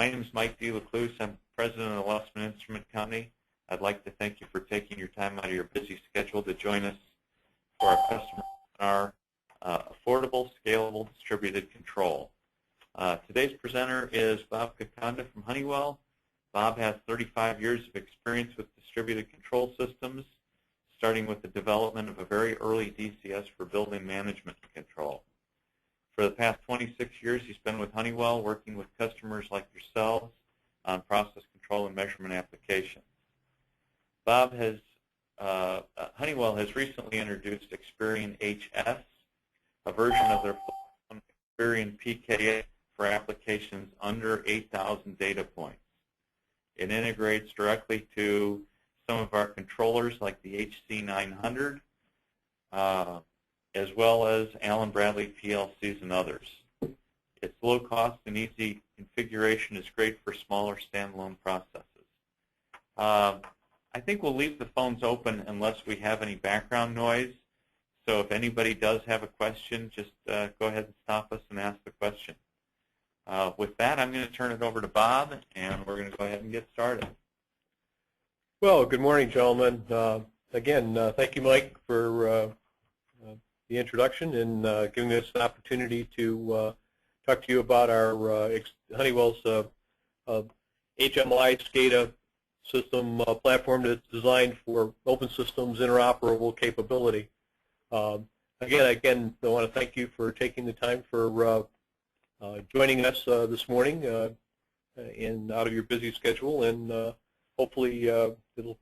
My name is Mike DeLaCluse. I'm president of the Lesman Instrument Company. I'd like to thank you for taking your time out of your busy schedule to join us for our customer webinar, Affordable, Scalable, Distributed Control. Today's presenter is Bob Kakonda from Honeywell. Bob has 35 years of experience with distributed control systems, starting with the development of a very early DCS for building management control. For the past 26 years, he's been with Honeywell, working with customers like yourselves on process control and measurement applications. Honeywell has recently introduced Experion HS, a version of their Experion PKA for applications under 8,000 data points. It integrates directly to some of our controllers like the HC900, as well as Allen Bradley PLCs and others. Its low cost and easy configuration is great for smaller standalone processes. I think we'll leave the phones open unless we have any background noise. So if anybody does have a question, just go ahead and stop us and ask the question. With that, I'm going to turn it over to Bob, and we're going to go ahead and get started. Well, good morning, gentlemen. Again, thank you, Mike, for the introduction and giving us an opportunity to talk to you about our Honeywell's HMI SCADA system platform that's designed for open systems interoperable capability. Again, I want to thank you for taking the time for joining us this morning and out of your busy schedule, and hopefully it'll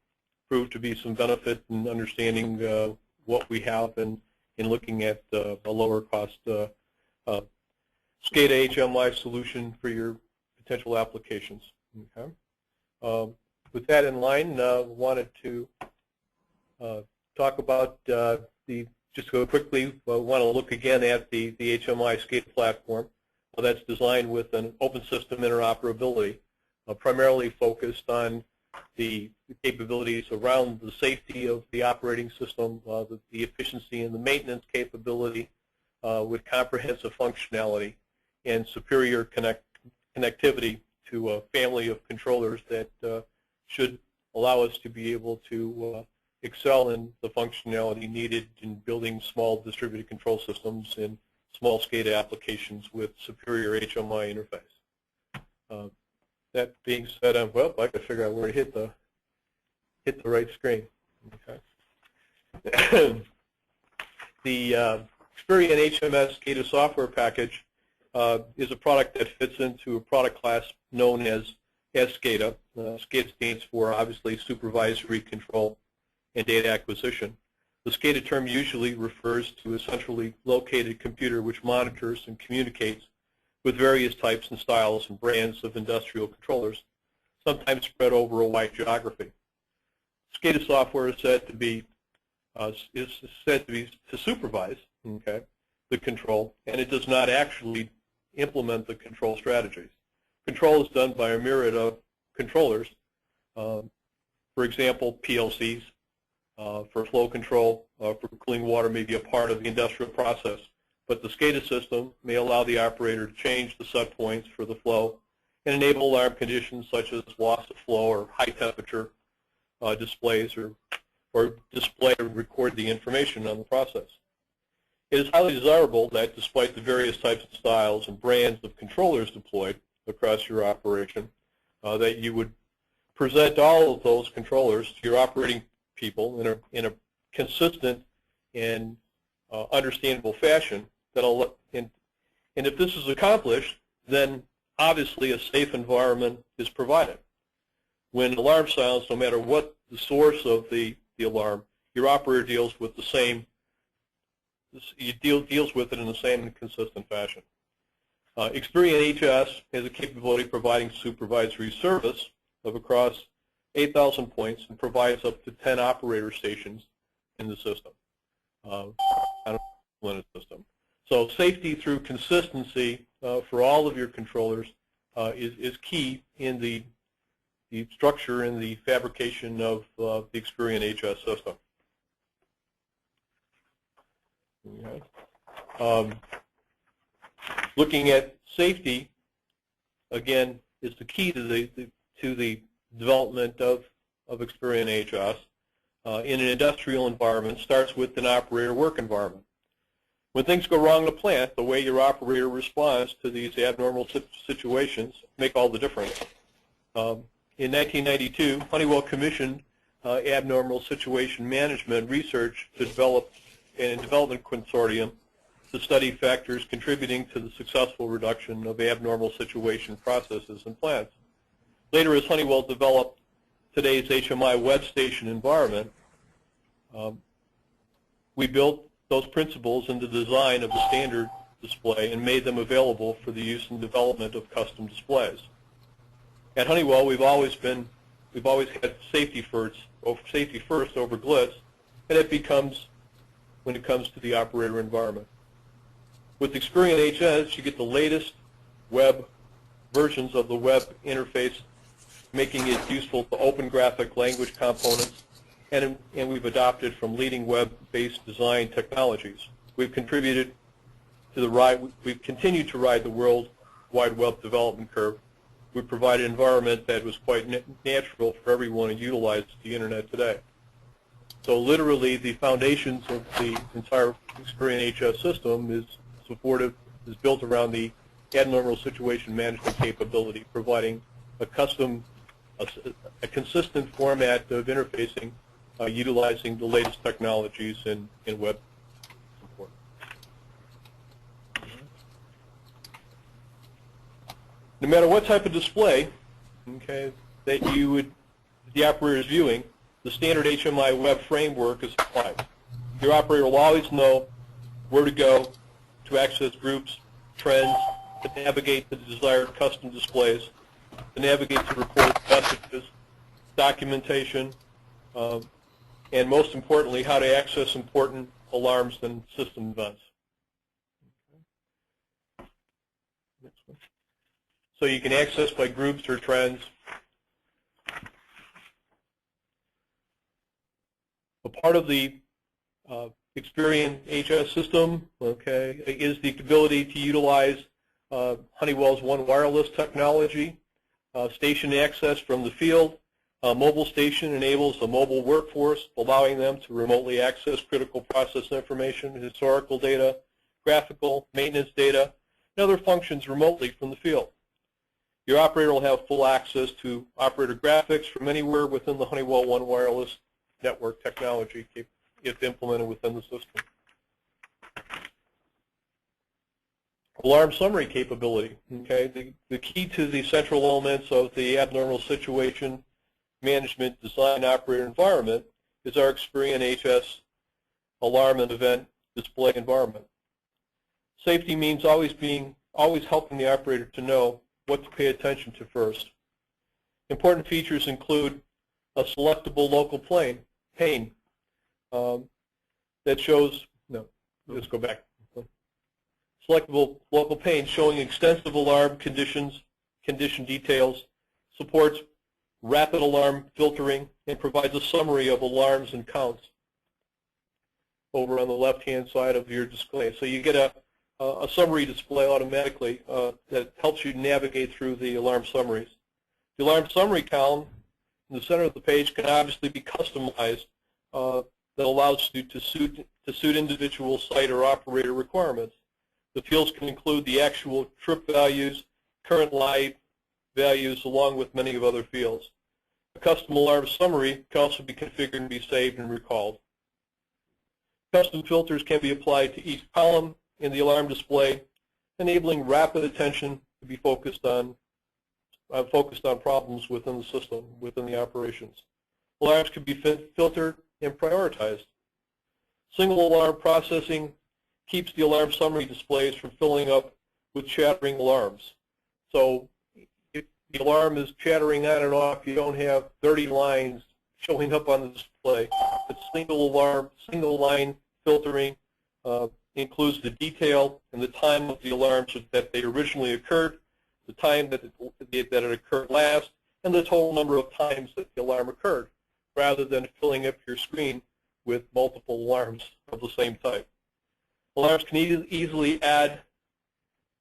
prove to be some benefit in understanding what we have in looking at a lower cost SCADA HMI solution for your potential applications. Okay. With that in mind, wanted to talk about just go quickly, want to look again at the HMI SCADA platform. That's designed with an open system interoperability, primarily focused on the capabilities around the safety of the operating system, the efficiency and the maintenance capability with comprehensive functionality and superior connectivity to a family of controllers that should allow us to be able to excel in the functionality needed in building small distributed control systems and small SCADA applications with superior HMI interface. That being said, well, I could figure out where to hit the right screen. Okay. The Experion HS SCADA software package is a product that fits into a product class known as SCADA. SCADA stands for, obviously, supervisory control and data acquisition. The SCADA term usually refers to a centrally located computer which monitors and communicates with various types and styles and brands of industrial controllers, sometimes spread over a wide geography. SCADA software is said to supervise, okay, the control, and it does not actually implement the control strategies. Control is done by a myriad of controllers. For example, PLCs for flow control, for cooling water may be a part of the industrial process. But the SCADA system may allow the operator to change the set points for the flow and enable alarm conditions such as loss of flow or high temperature displays or display or record the information on the process. It is highly desirable that despite the various types of styles and brands of controllers deployed across your operation, that you would present all of those controllers to your operating people in a consistent and understandable fashion. And if this is accomplished, then obviously a safe environment is provided. When alarm sounds, no matter what the source of the alarm, your operator deals with the same. Deals with it in the same and consistent fashion. Experion HS has a capability of providing supervisory service of across 8,000 points and provides up to 10 operator stations in the system. System. So safety through consistency for all of your controllers is key in the structure and the fabrication of the Experion HS system. Okay. Looking at safety, again, is the key to the development of Experion HS in an industrial environment. Starts with an operator work environment. When things go wrong in a plant, the way your operator responds to these abnormal situations make all the difference. In 1992, Honeywell commissioned abnormal situation management research to develop a development consortium to study factors contributing to the successful reduction of abnormal situation processes in plants. Later, as Honeywell developed today's HMI web station environment, we built those principles into the design of the standard display and made them available for the use and development of custom displays. At Honeywell, we've always had safety first over glitz, and it becomes when it comes to the operator environment. With Experion HS, you get the latest web versions of the web interface, making it useful to open graphic language components, and we've adopted from leading web-based design technologies. We've contributed to the ride. We've continued to ride the World Wide Web development curve. We provide an environment that was quite natural for everyone to utilize the internet today. So literally, the foundations of the entire Experion HS system is built around the abnormal situation management capability, providing a consistent format of interfacing, utilizing the latest technologies in web support. No matter what type of display, okay, that the operator is viewing, the standard HMI web framework is applied. Your operator will always know where to go to access groups, trends, to navigate the desired custom displays, to navigate to report messages, documentation, and most importantly, how to access important alarms and system events. Next one. So you can access by groups or trends. A part of the Experion HS system, okay, is the ability to utilize Honeywell's One Wireless technology, station access from the field. Mobile station enables a mobile workforce, allowing them to remotely access critical process information, historical data, graphical, maintenance data, and other functions remotely from the field. Your operator will have full access to operator graphics from anywhere within the Honeywell One Wireless network technology if implemented within the system. Alarm summary capability. Okay, the key to the central elements of the abnormal situation management design operator environment is our Experion HS alarm and event display environment. Safety means always helping the operator to know what to pay attention to first. Important features include a selectable local pane that shows, no, let's go back. Selectable local pane showing extensive alarm condition details, supports rapid alarm filtering, and provides a summary of alarms and counts over on the left-hand side of your display. So you get a summary display automatically that helps you navigate through the alarm summaries. The alarm summary column in the center of the page can obviously be customized that allows you to suit individual site or operator requirements. The fields can include the actual trip values, current live values, along with many of other fields. A custom alarm summary can also be configured and be saved and recalled. Custom filters can be applied to each column in the alarm display, enabling rapid attention to be focused on problems within the system, within the operations. Alarms can be filtered and prioritized. Single alarm processing keeps the alarm summary displays from filling up with chattering alarms. So if the alarm is chattering on and off, you don't have 30 lines showing up on the display. It's single line filtering includes the detail and the time of the alarms that they originally occurred, the time that it occurred last, and the total number of times that the alarm occurred, rather than filling up your screen with multiple alarms of the same type. Alarms can easily add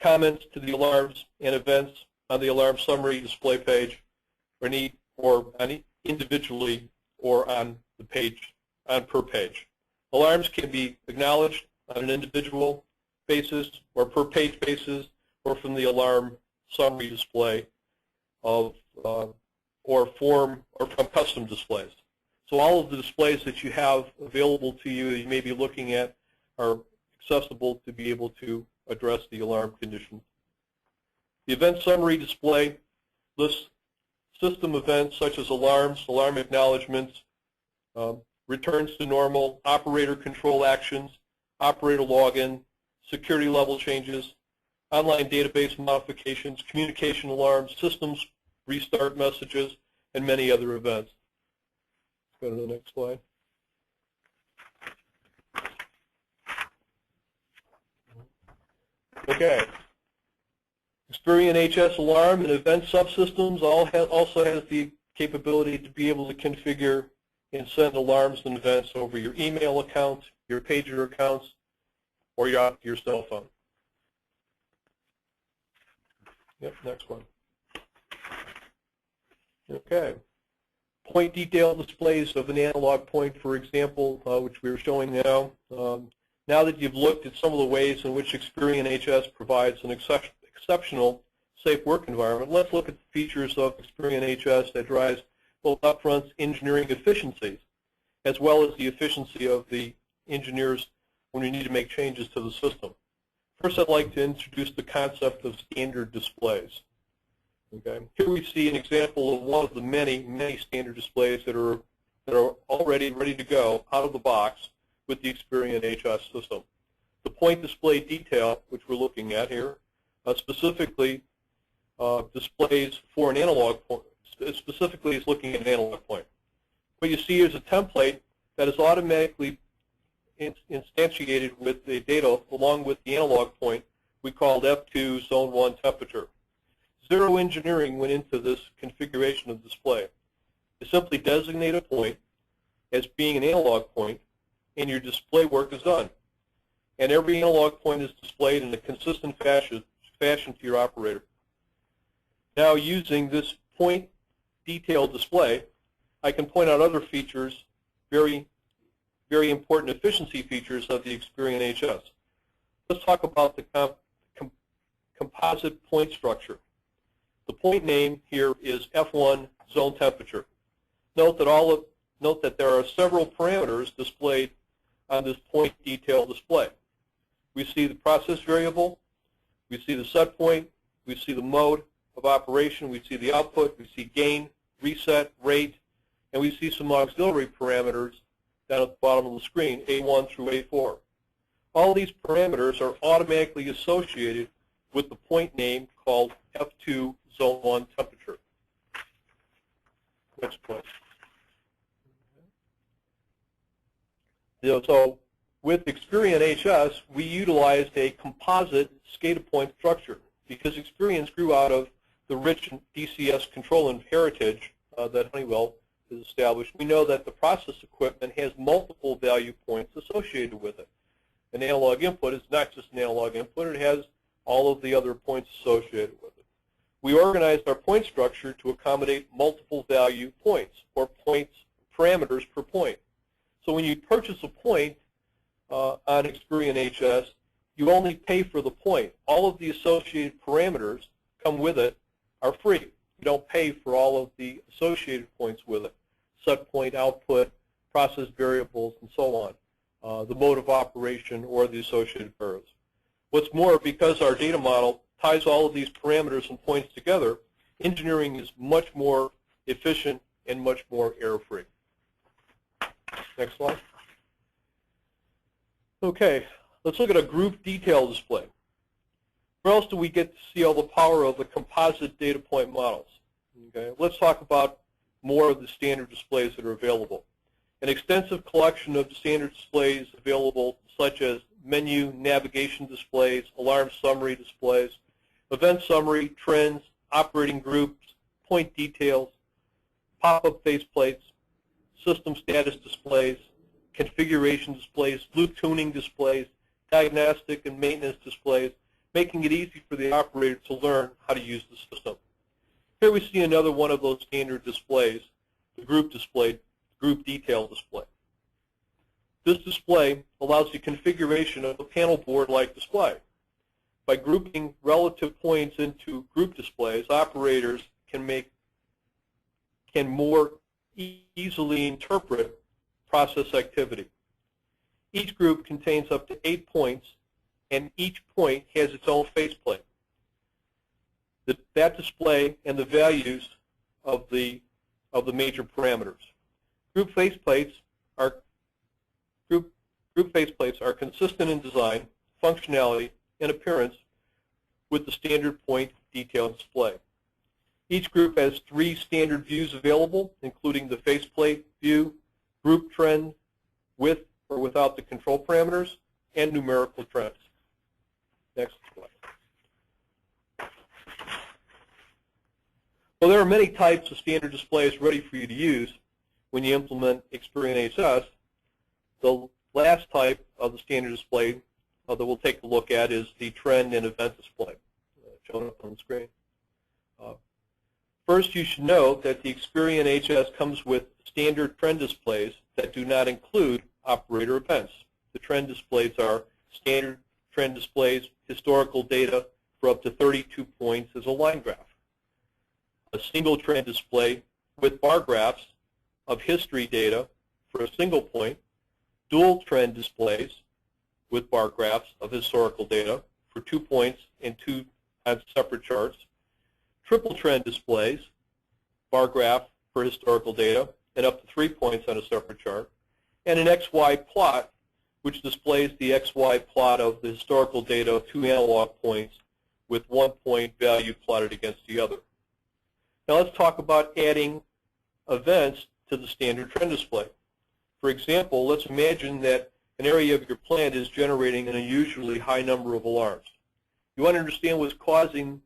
comments to the alarms and events on the alarm summary display page, or individually or on the page, per page. Alarms can be acknowledged on an individual basis or per page basis, or from the alarm summary display or from custom displays. So all of the displays that you have available to you that you may be looking at are accessible to be able to address the alarm condition. The event summary display lists system events such as alarms, alarm acknowledgments, returns to normal, operator control actions, operator login, security level changes, online database modifications, communication alarms, systems restart messages, and many other events. Let's go to the next slide. Okay. Experion HS alarm and event subsystems also has the capability to be able to configure and send alarms and events over your email accounts, your pager accounts, or your cell phone. Yep, next one. Okay. Point detail displays of an analog point, for example, which we are showing now. Now that you've looked at some of the ways in which Experion HS provides an exceptional safe work environment, let's look at the features of Experion HS that drives both upfront engineering efficiencies as well as the efficiency of the engineers when we need to make changes to the system. First, I'd like to introduce the concept of standard displays. Okay. Here we see an example of one of the many, many standard displays that are already ready to go out of the box with the Experion HS system. The point display detail, which we're looking at here, specifically displays for an analog point, specifically is looking at an analog point. What you see is a template that is automatically instantiated with the data along with the analog point we called F2 Zone 1 temperature. Zero engineering went into this configuration of display. You simply designate a point as being an analog point, and your display work is done. And every analog point is displayed in a consistent fashion to your operator. Now, using this point detail display, I can point out other features, very important efficiency features of the Experion HS. Let's talk about the composite point structure. The point name here is F1 zone temperature. Note that there are several parameters displayed on this point detail display. We see the process variable, we see the set point, we see the mode of operation, we see the output, we see gain, reset, rate, and we see some auxiliary parameters down at the bottom of the screen, A1 through A4. All these parameters are automatically associated with the point name called F2 Zone 1 temperature. Next point. So with Experion HS, we utilized a composite SCADA point structure because Experion grew out of the rich DCS control and heritage that Honeywell has established. We know that the process equipment has multiple value points associated with it. An analog input is not just an analog input, it has all of the other points associated with it. We organized our point structure to accommodate multiple value points, or points, parameters per point. So when you purchase a point on Experion HS, you only pay for the point. All of the associated parameters come with it are free. You don't pay for all of the associated points with it, set point, output, process variables, and so on, the mode of operation, or the associated variables. What's more, because our data model ties all of these parameters and points together, engineering is much more efficient and much more error-free. Next slide. Okay, let's look at a group detail display. Where else do we get to see all the power of the composite data point models? Okay, let's talk about more of the standard displays that are available. An extensive collection of standard displays available, such as menu navigation displays, alarm summary displays, event summary, trends, operating groups, point details, pop-up faceplates, system status displays, configuration displays, loop tuning displays, diagnostic and maintenance displays, making it easy for the operator to learn how to use the system. Here we see another one of those standard displays, the group detail display. This display allows the configuration of a panel board-like display. By grouping relative points into group displays, operators can more easily interpret process activity. Each group contains up to 8 points, and each point has its own faceplate. That display and the values of the major parameters. Group faceplates are consistent in design, functionality, and appearance with the standard point detail display. Each group has 3 standard views available, including the faceplate view, group trend with or without the control parameters, and numerical trends. Next slide. Well, there are many types of standard displays ready for you to use when you implement Experion HS. The last type of the standard display that we'll take a look at is the trend and event display, shown up on the screen. First, you should know that the Experion HS comes with standard trend displays that do not include operator events. The trend displays are standard trend displays, historical data for up to 32 points as a line graph. A single trend display with bar graphs of history data for a single point, dual trend displays with bar graphs of historical data for 2 points and 2 separate charts, triple trend displays, bar graph for historical data and up to 3 points on a separate chart, and an XY plot which displays the XY plot of the historical data of 2 analog points with 1 point value plotted against the other. Now let's talk about adding events to the standard trend display. For example, let's imagine that an area of your plant is generating an unusually high number of alarms. You want to understand what's causing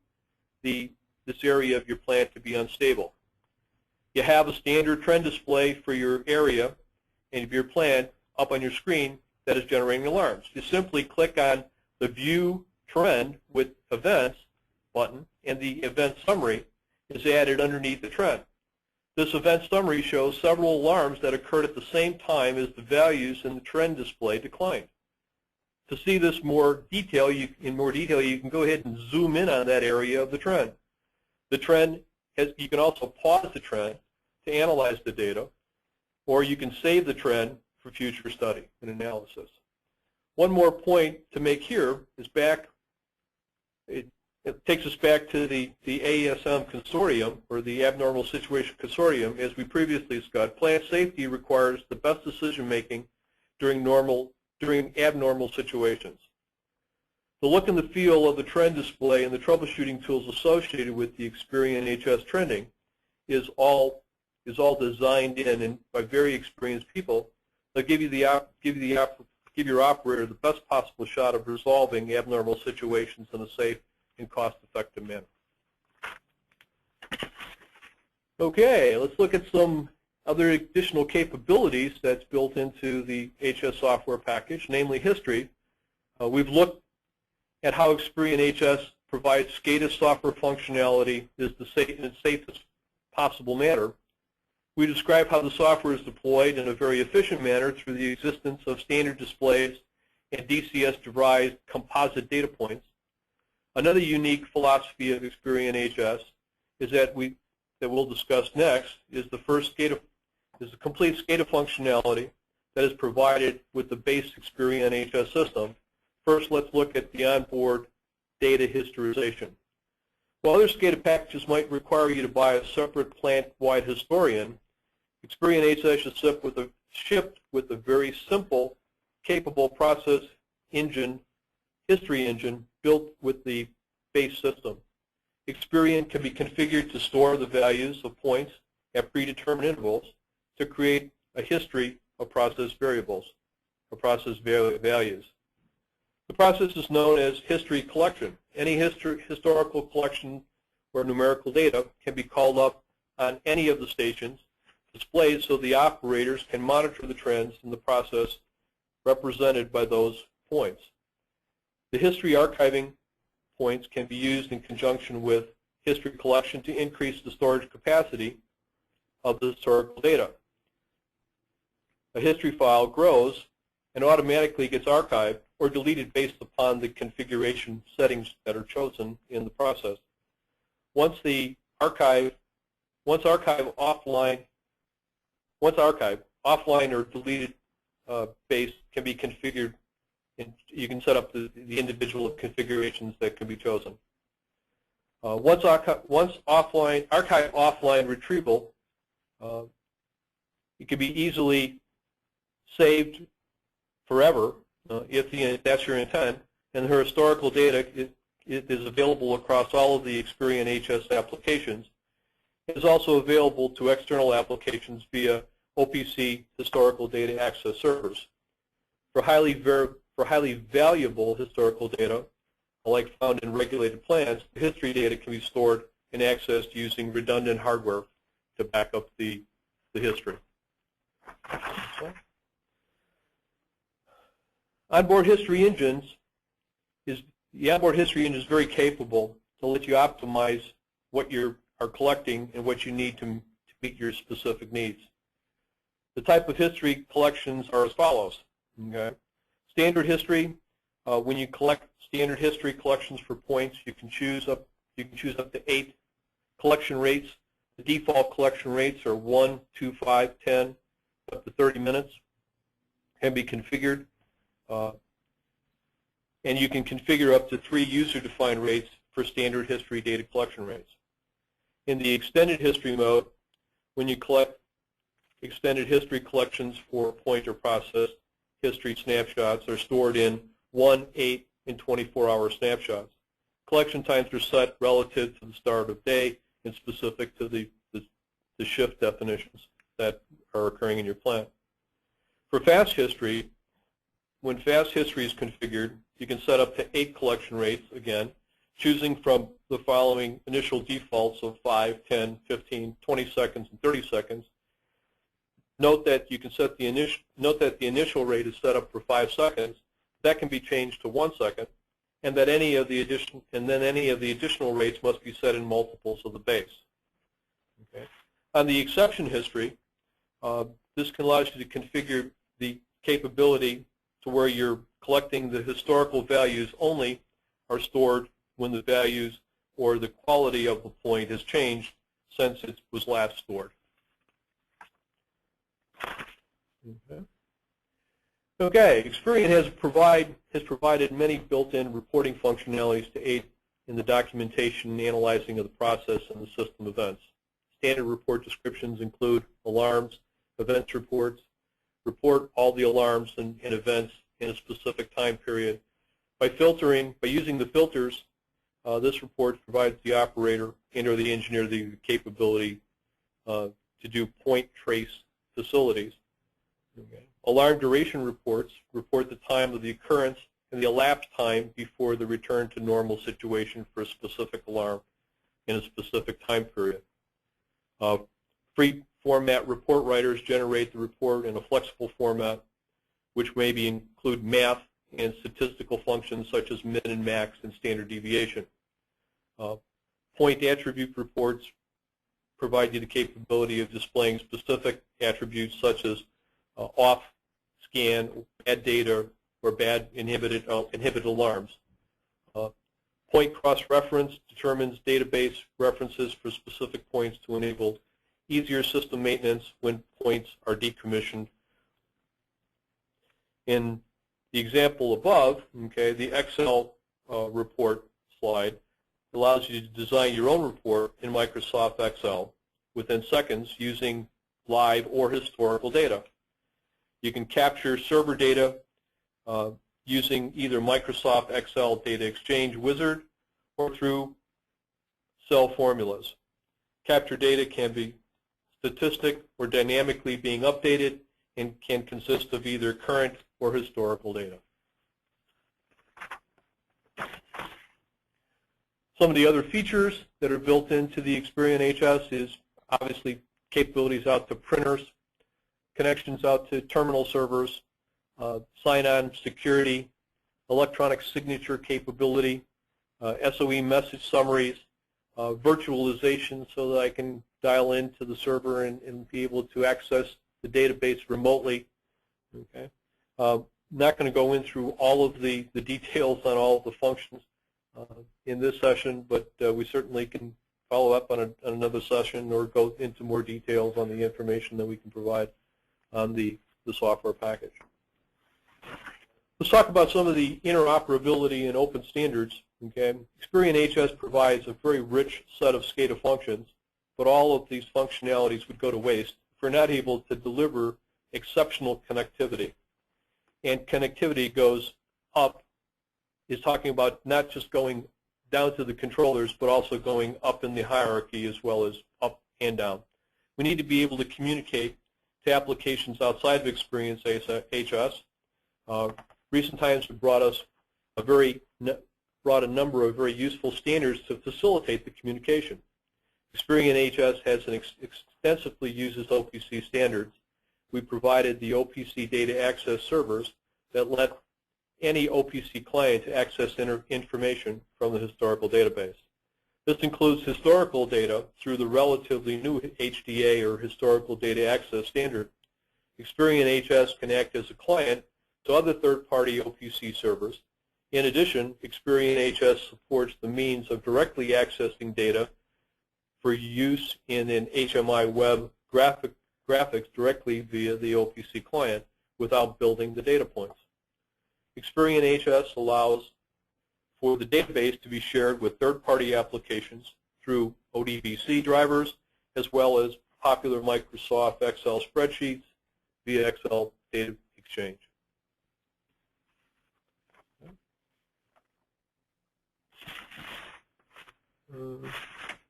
this area of your plant to be unstable. You have a standard trend display for your area and your plant up on your screen that is generating alarms. You simply click on the View Trend with Events button, and the event summary is added underneath the trend. This event summary shows several alarms that occurred at the same time as the values in the trend display declined. To see this in more detail, you can go ahead and zoom in on that area of the trend. The trend you can also pause the trend to analyze the data, or you can save the trend for future study and analysis. One more point to make here is it takes us back to the ASM consortium, or the Abnormal Situation Consortium. As we previously discussed, plant safety requires the best decision making during abnormal situations. The look and the feel of the trend display and the troubleshooting tools associated with the Experion HS trending is all designed in and by very experienced people that give your operator the best possible shot of resolving abnormal situations in a safe and cost-effective manner. Okay, let's look at some other additional capabilities that's built into the HS software package, namely history. We've looked at how Experion HS provides SCADA software functionality in the safest possible manner. We describe how the software is deployed in a very efficient manner through the existence of standard displays and DCS-derived composite data points. Another unique philosophy of Experion HS is that we'll discuss next is the complete SCADA functionality that is provided with the base Experion HS system. First, let's look at the onboard data historization. While other SCADA packages might require you to buy a separate plant-wide historian, Experion HS is shipped with a very simple, capable process engine, history engine, built with the base system. Experion can be configured to store the values of points at predetermined intervals to create a history of process variables, or process values. The process is known as history collection. Any historical collection or numerical data can be called up on any of the stations displayed so the operators can monitor the trends in the process represented by those points. The history archiving points can be used in conjunction with history collection to increase the storage capacity of the historical data. A history file grows and automatically gets archived or deleted based upon the configuration settings that are chosen in the process. Once archived offline or deleted base can be configured, and you can set up the individual configurations that can be chosen. Once archive offline retrieval, it can be easily saved forever if that's your intent, and her historical data is available across all of the Experion HS applications. It is also available to external applications via OPC historical data access servers. For highly valuable historical data, like found in regulated plants, the history data can be stored and accessed using redundant hardware to back up the history. Okay. Onboard history engines is very capable to let you optimize what you are collecting and what you need to meet your specific needs. The type of history collections are as follows. Okay. Standard history. When you collect standard history collections for points, you can choose up to 8 collection rates. The default collection rates are 1, 2, 5, 10, up to 30 minutes. Can be configured. And you can configure up to 3 user-defined rates for standard history data collection rates. In the extended history mode, when you collect extended history collections for point or process, history snapshots are stored in 1, 8, and 24-hour snapshots. Collection times are set relative to the start of day and specific to the shift definitions that are occurring in your plant. For fast history, when fast history is configured, you can set up to 8 collection rates, again, choosing from the following initial defaults of 5, 10, 15, 20 seconds, and 30 seconds. Note that you can set the initial rate is set up for 5 seconds. That can be changed to 1 second, and that any of the additional rates must be set in multiples of the base. Okay. On the exception history, this can allow you to configure the capability to where you're collecting the historical values only are stored when the values or the quality of the point has changed since it was last stored. Okay, Experion has provided many built-in reporting functionalities to aid in the documentation and analyzing of the process and the system events. Standard report descriptions include alarms, events reports, report all the alarms and events in a specific time period. By using the filters, this report provides the operator and or the engineer the capability to do point trace facilities. Okay. Alarm duration reports report the time of the occurrence and the elapsed time before the return to normal situation for a specific alarm in a specific time period. Free format report writers generate the report in a flexible format, which may include math and statistical functions such as min and max and standard deviation. Point attribute reports provide you the capability of displaying specific attributes such as off scan, bad data, or bad inhibited alarms. Point cross-reference determines database references for specific points to enable easier system maintenance when points are decommissioned. In the example above, okay, the Excel report slide allows you to design your own report in Microsoft Excel within seconds using live or historical data. You can capture server data using either Microsoft Excel Data Exchange Wizard or through cell formulas. Capture data can be statistic or dynamically being updated and can consist of either current or historical data. Some of the other features that are built into the Experion HS is obviously capabilities out to printers, connections out to terminal servers, sign-on security, electronic signature capability, SOE message summaries, virtualization so that I can dial into the server and be able to access the database remotely. Okay. Not going to go in through all of the details on all of the functions in this session, but we certainly can follow up on another session or go into more details on the information that we can provide on the software package. Let's talk about some of the interoperability and open standards. Okay. Experion HS provides a very rich set of SCADA functions, but all of these functionalities would go to waste if we're not able to deliver exceptional connectivity. And connectivity goes up, is talking about not just going down to the controllers, but also going up in the hierarchy as well as up and down. We need to be able to communicate to applications outside of Experion HS. Recent times have brought a number of very useful standards to facilitate the communication. Experion HS has extensively uses OPC standards. We provided the OPC data access servers that let any OPC client access information from the historical database. This includes historical data through the relatively new HDA, or Historical Data Access Standard. Experion HS can act as a client to other third-party OPC servers. In addition, Experion HS supports the means of directly accessing data for use in an HMI web graphics directly via the OPC client without building the data points. Experion HS allows for the database to be shared with third-party applications through ODBC drivers, as well as popular Microsoft Excel spreadsheets via Excel Data Exchange.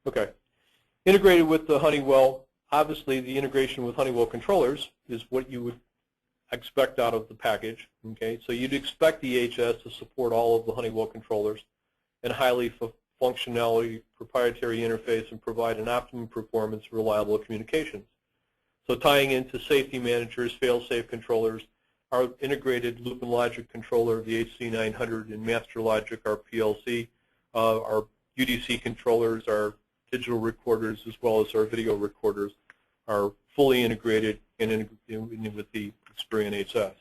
Okay. Integrated with the Honeywell, obviously the integration with Honeywell Controllers is what you would expect out of the package. Okay, so you'd expect the HS to support all of the Honeywell controllers and highly functionality proprietary interface and provide an optimum performance, reliable communications. So tying into safety managers, fail-safe controllers, our integrated loop and logic controller, the HC900, and master logic, our PLC, our UDC controllers, our digital recorders, as well as our video recorders, are fully integrated in with the Experion HS.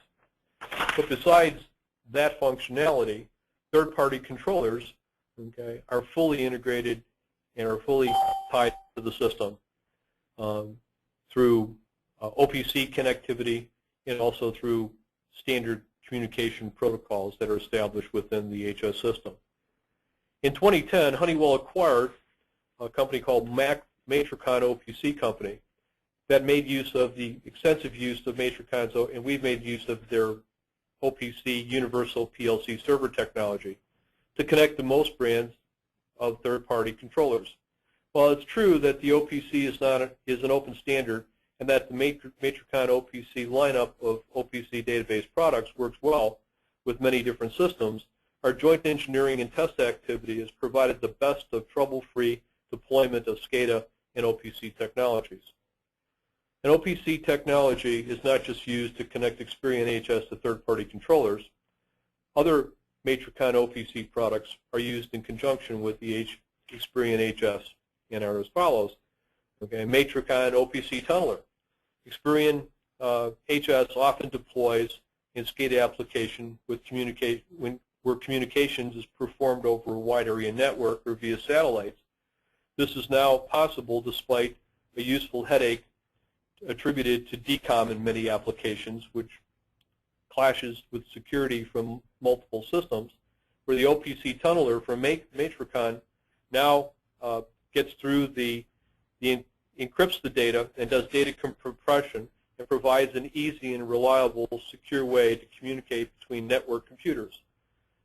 But besides that functionality, third-party controllers, okay, are fully integrated and are fully tied to the system through OPC connectivity and also through standard communication protocols that are established within the HS system. In 2010, Honeywell acquired a company called Matrikon OPC company that made use of the extensive use of Matrikon's, and we've made use of their OPC Universal PLC server technology to connect the most brands of third-party controllers. While it's true that the OPC is an open standard and that the Matrikon OPC lineup of OPC database products works well with many different systems, our joint engineering and test activity has provided the best of trouble-free deployment of SCADA and OPC technologies. And OPC technology is not just used to connect Experion HS to third-party controllers. Other Matrikon OPC products are used in conjunction with the Experion HS and are as follows. Okay, Matrikon OPC Tunneler. Experion HS often deploys in SCADA application with where communications is performed over a wide area network or via satellites. This is now possible despite a useful headache attributed to DCOM in many applications, which clashes with security from multiple systems, where the OPC tunneler from Matrikon now gets through encrypts the data and does data compression and provides an easy and reliable, secure way to communicate between network computers.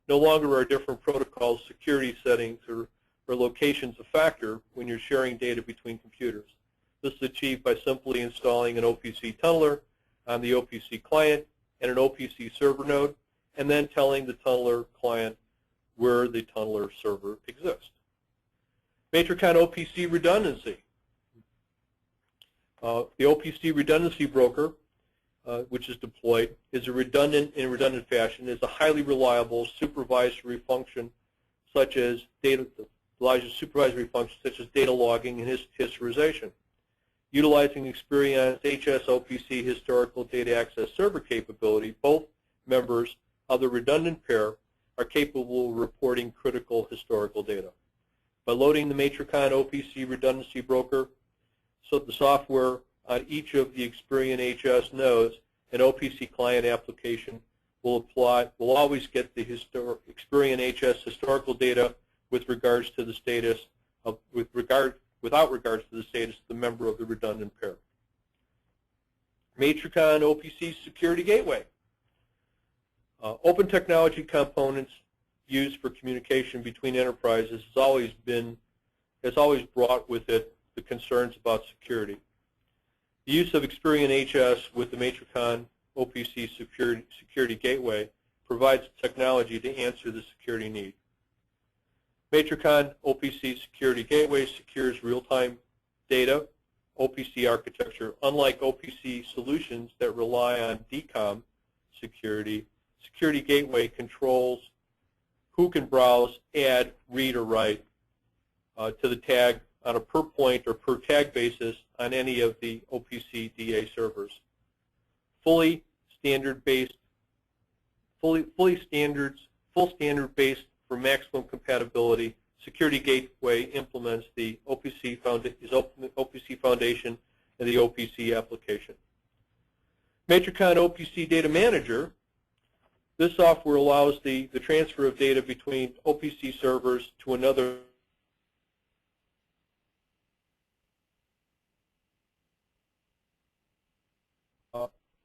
No longer are different protocols, security settings, or locations a factor when you're sharing data between computers. This is achieved by simply installing an OPC tunneler on the OPC client and an OPC server node, and then telling the tunneler client where the tunneler server exists. Matrikon OPC redundancy. The OPC redundancy broker, which is deployed, is in redundant fashion, is a highly reliable supervisory function such as data, allows you supervisory functions such as data logging and historization. Utilizing Experion HS OPC historical data access server capability, both members of the redundant pair are capable of reporting critical historical data. By loading the Matrikon OPC redundancy broker, so the software on each of the Experion HS nodes, an OPC client application will always get the Experion HS historical data with regards to the status of, without regards to the status of the member of the redundant pair. Matrikon OPC Security Gateway. Open technology components used for communication between enterprises has always brought with it the concerns about security. The use of Experion HS with the Matrikon OPC Security Gateway provides technology to answer the security need. Matrikon OPC Security Gateway secures real-time data OPC architecture. Unlike OPC solutions that rely on DCOM security, Security Gateway controls who can browse, add, read, or write to the tag on a per point or per tag basis on any of the OPC DA servers. Full standard-based for maximum compatibility, Security Gateway implements the OPC Foundation and the OPC application. Matrikon OPC Data Manager. This software allows the transfer of data between OPC servers to another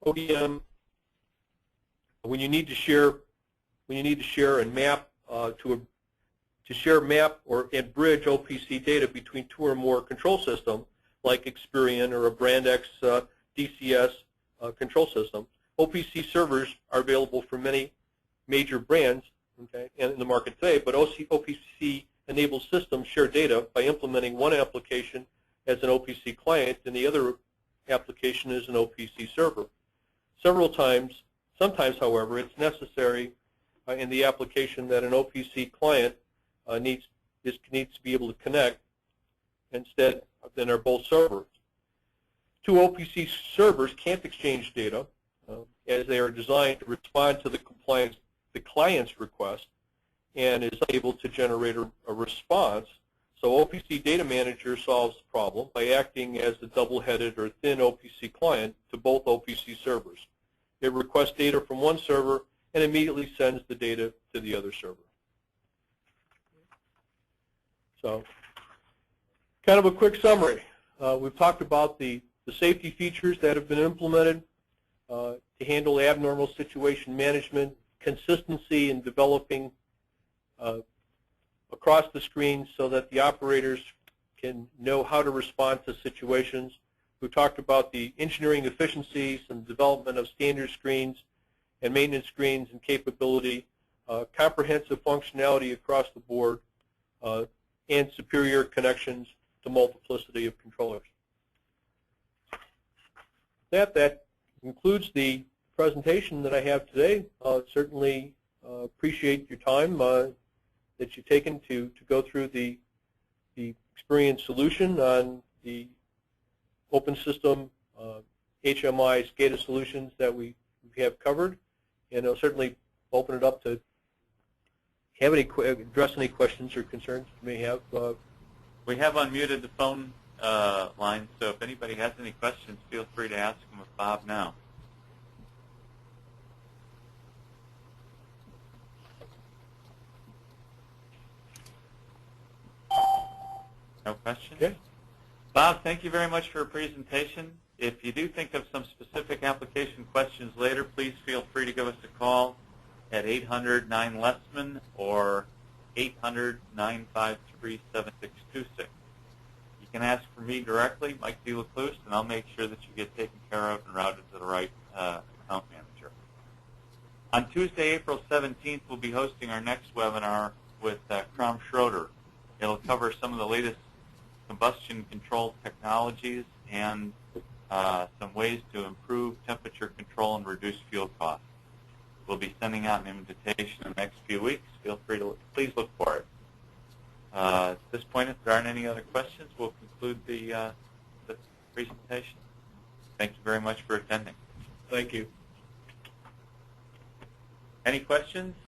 ODM. When you need to share and map and bridge OPC data between two or more control systems, like Experion or a brand X DCS control system. OPC servers are available for many major brands, okay, in the market today, but OPC-enabled systems share data by implementing one application as an OPC client and the other application as an OPC server. Sometimes, however, it's necessary in the application that an OPC client needs to be able to connect instead than are both servers. Two OPC servers can't exchange data as they are designed to respond to the client's request and is able to generate a response. So OPC Data Manager solves the problem by acting as the double-headed or thin OPC client to both OPC servers. It requests data from one server and immediately sends the data to the other server. So, kind of a quick summary. We've talked about the safety features that have been implemented to handle abnormal situation management, consistency in developing across the screen so that the operators can know how to respond to situations. We talked about the engineering efficiencies and development of standard screens and maintenance screens and capability, comprehensive functionality across the board, and superior connections to multiplicity of controllers. That concludes the presentation that I have today. Certainly appreciate your time that you've taken to go through the Experion solution on the open system HMI SCADA solutions that we have covered, and I'll certainly open it up to address any questions or concerns you may have. We have unmuted the phone line, so if anybody has any questions, feel free to ask them of Bob now. No questions? Okay. Bob, thank you very much for your presentation. If you do think of some specific application questions later, please feel free to give us a call at 800-9-LESMAN or 800-953-7626. You can ask for me directly, Mike DeLaCluse, and I'll make sure that you get taken care of and routed to the right account manager. On Tuesday, April 17th, we'll be hosting our next webinar with Crom Schroeder. It'll cover some of the latest combustion control technologies and some ways to improve temperature control and reduce fuel costs. We'll be sending out an invitation in the next few weeks. Feel free to please look for it. At this point, if there aren't any other questions, we'll conclude the presentation. Thank you very much for attending. Thank you. Any questions?